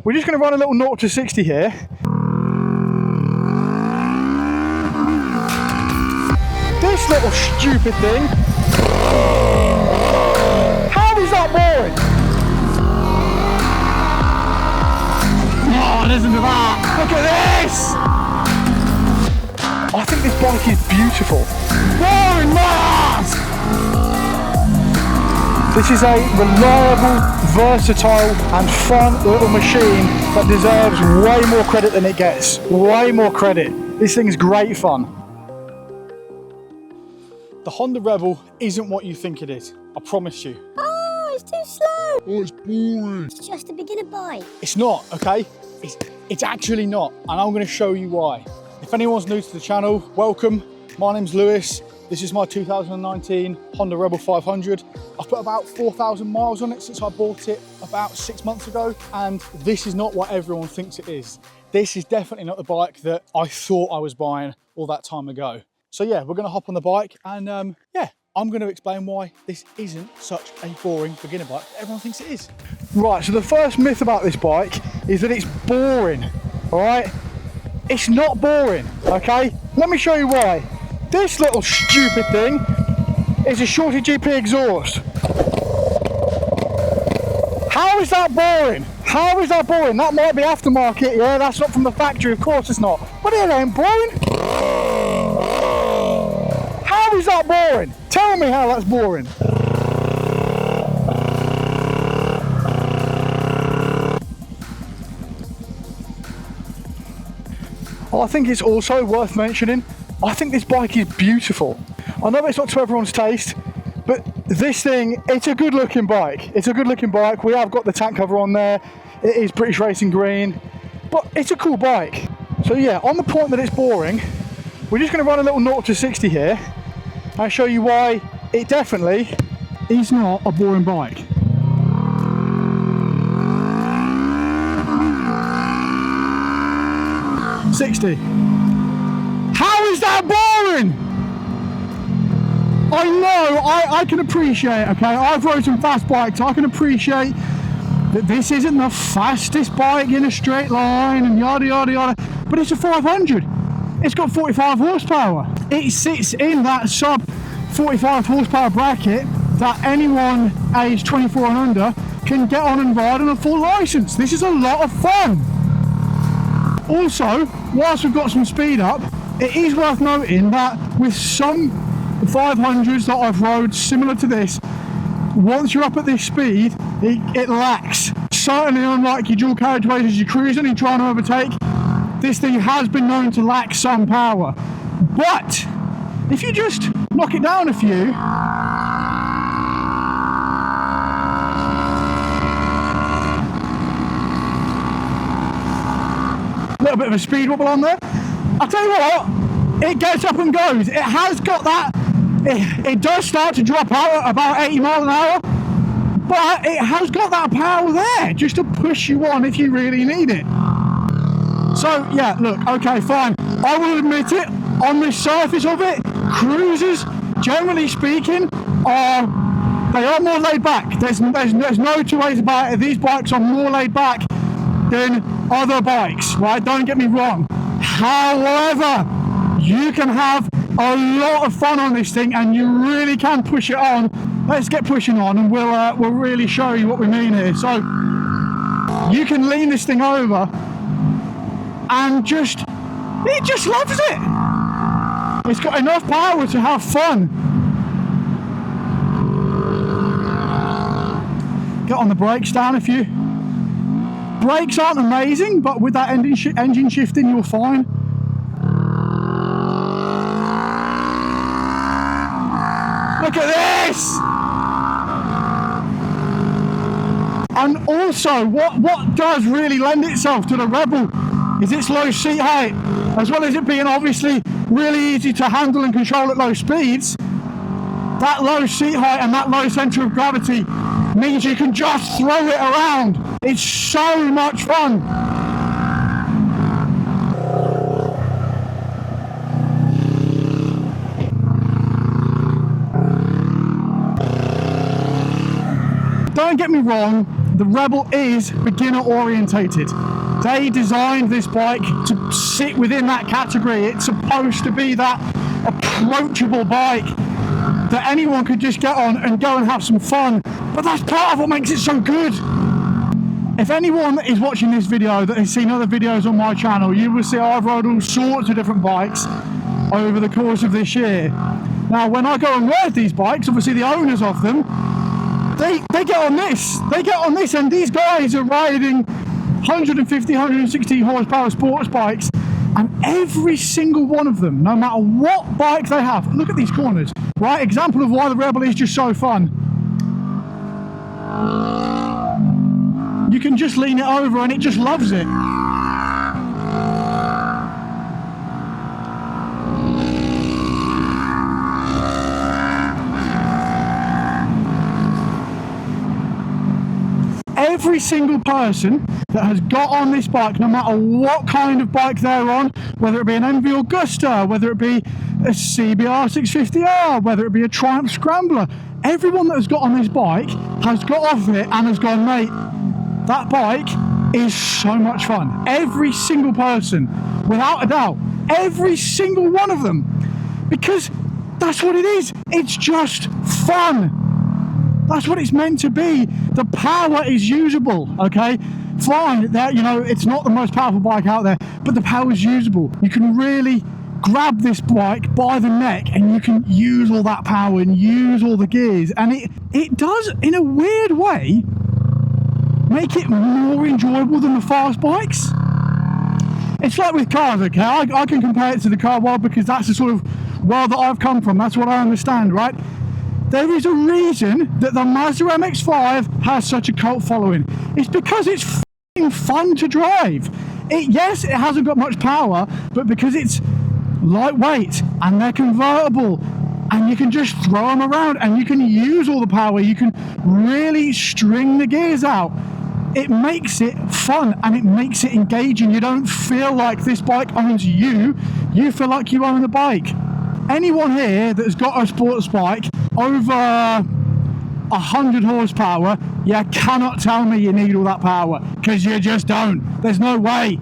We're just going to run a little 0 to 60 here. This little stupid thing. How is that boring? Oh, listen to that. Look at this. I think this bike is beautiful. Boring Mars! This is a reliable, versatile and fun little machine that deserves way more credit than it gets. Way more credit. This thing's great fun. The Honda Rebel isn't what you think it is. I promise you. Oh, it's too slow. Oh, it's boring. It's just a beginner bike. It's not, okay? It's actually not, and I'm going to show you why. If anyone's new to the channel, welcome. My name's Lewis. This is my 2019 Honda Rebel 500. I've put about 4,000 miles on it since I bought it about 6 months ago, and this is not what everyone thinks it is. This is definitely not the bike that I thought I was buying all that time ago. So yeah, we're going to hop on the bike, and yeah, I'm going to explain why this isn't such a boring beginner bike that everyone thinks it is. Right, so the first myth about this bike is that it's boring, all right? It's not boring, okay? Let me show you why. This little stupid thing is a Shorty GP exhaust. How is that boring? How is that boring? That might be aftermarket, yeah? That's not from the factory, of course it's not. But it ain't boring. How is that boring? Tell me how that's boring. I think it's also worth mentioning, I think this bike is beautiful. I know it's not to everyone's taste, but this thing, it's a good looking bike. It's a good looking bike. We have got the tank cover on there. It is British Racing Green, but it's a cool bike. So yeah, on the point that it's boring, we're just going to run a little 0 to 60 here and show you why it definitely is not a boring bike. $60. How is that boring? I know, I can appreciate, okay, I've rode some fast bikes, I can appreciate that this isn't the fastest bike in a straight line and yada yada yada, but it's a 500. It's got 45 horsepower. It sits in that sub 45 horsepower bracket that anyone aged 24 and under can get on and ride on a full license. This is a lot of fun. Also, whilst we've got some speed up, it is worth noting that with some 500s that I've rode similar to this, once you're up at this speed, it lacks. Certainly unlike your dual carriageways as you're cruising and trying to overtake, this thing has been known to lack some power. But if you just knock it down a few, a little bit of a speed wobble on there, I'll tell you what, it gets up and goes. It has got that, it does start to drop out at about 80 miles an hour, but it has got that power there just to push you on if you really need it. So yeah, look, okay, fine. I will admit it, on the surface of it, cruisers, generally speaking, they are more laid back. There's no two ways about it. These bikes are more laid back than other bikes, right? Don't get me wrong. However, you can have a lot of fun on this thing and you really can push it on. Let's get pushing on and we'll really show you what we mean here. So you can lean this thing over and it just loves it. It's got enough power to have fun. Get on the brakes down a few. Brakes aren't amazing, but with that engine shifting, you'll find. Look at this! And also, what does really lend itself to the Rebel is its low seat height. As well as it being obviously really easy to handle and control at low speeds, that low seat height and that low centre of gravity means you can just throw it around. It's so much fun. Don't get me wrong, the Rebel is beginner orientated. They designed this bike to sit within that category. It's supposed to be that approachable bike that anyone could just get on and go and have some fun. But that's part of what makes it so good. If anyone that is watching this video that has seen other videos on my channel, you will see I've rode all sorts of different bikes over the course of this year. Now, when I go and ride these bikes, obviously the owners of them, they get on this. They get on this, and these guys are riding 150, 160 horsepower sports bikes, and every single one of them, no matter what bike they have, look at these corners, right? Example of why the Rebel is just so fun. You can just lean it over and it just loves it. Every single person that has got on this bike, no matter what kind of bike they're on, whether it be an MV Augusta, whether it be a CBR 650R, whether it be a Triumph Scrambler, everyone that has got on this bike has got off it and has gone, mate, that bike is so much fun. Every single person, without a doubt, every single one of them, because that's what it is. It's just fun. That's what it's meant to be. The power is usable, okay? Fine, that, you know, it's not the most powerful bike out there, but the power is usable. You can really grab this bike by the neck and you can use all that power and use all the gears, and it does, in a weird way, make it more enjoyable than the fast bikes. It's like with cars, okay? I can compare it to the car world because that's the sort of world that I've come from. That's what I understand, right? There is a reason that the Mazda MX-5 has such a cult following. It's because it's f***ing fun to drive. Yes, it hasn't got much power, but because it's lightweight and they're convertible and you can just throw them around and you can use all the power, you can really string the gears out. It makes it fun and it makes it engaging. You don't feel like this bike owns you, you feel like you own the bike. Anyone here that's got a sports bike over 100 horsepower, you cannot tell me you need all that power, because you just don't. There's no way.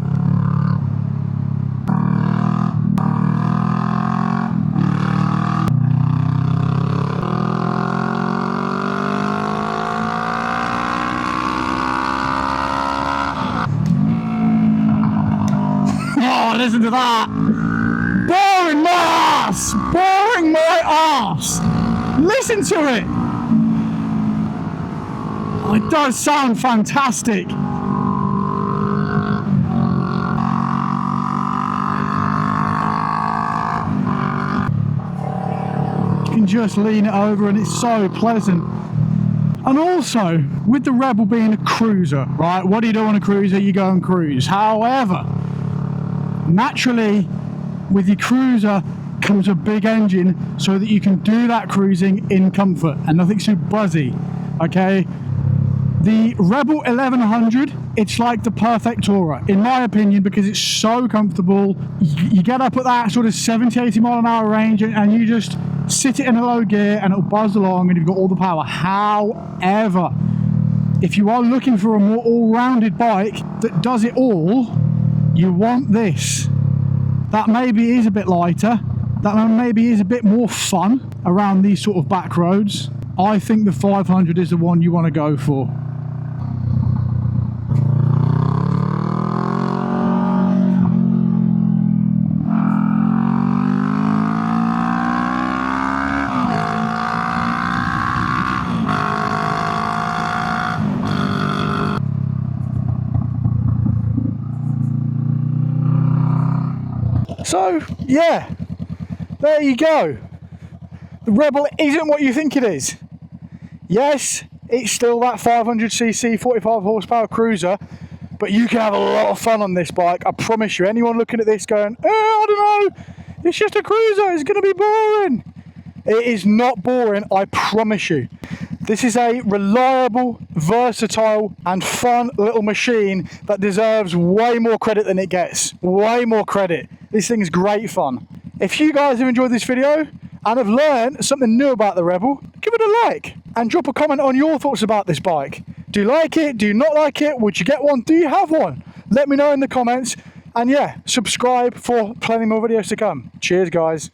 Oh, listen to that. Boring my ass! Boring my ass! Listen to it! Oh, it does sound fantastic. You can just lean it over and it's so pleasant. And also, with the Rebel being a cruiser, right? What do you do on a cruiser? You go and cruise. However, naturally, with your cruiser comes a big engine so that you can do that cruising in comfort and nothing too buzzy, okay? The Rebel 1100, it's like the perfect tourer, in my opinion, because it's so comfortable. You get up at that sort of 70, 80 mile an hour range and you just sit it in a low gear and it'll buzz along and you've got all the power. However, if you are looking for a more all-rounded bike that does it all, you want this. That maybe is a bit lighter, that maybe is a bit more fun around these sort of back roads. I think the 500 is the one you want to go for. So, yeah, there you go. The Rebel isn't what you think it is. Yes, it's still that 500cc, 45 horsepower cruiser, but you can have a lot of fun on this bike. I promise you. Anyone looking at this going, I don't know, it's just a cruiser, it's going to be boring. It is not boring, I promise you. This is a reliable, versatile and fun little machine that deserves way more credit than it gets. Way more credit. This thing is great fun. If you guys have enjoyed this video and have learned something new about the Rebel, give it a like and drop a comment on your thoughts about this bike. Do you like it? Do you not like it? Would you get one? Do you have one? Let me know in the comments. And yeah, subscribe for plenty more videos to come. Cheers, guys.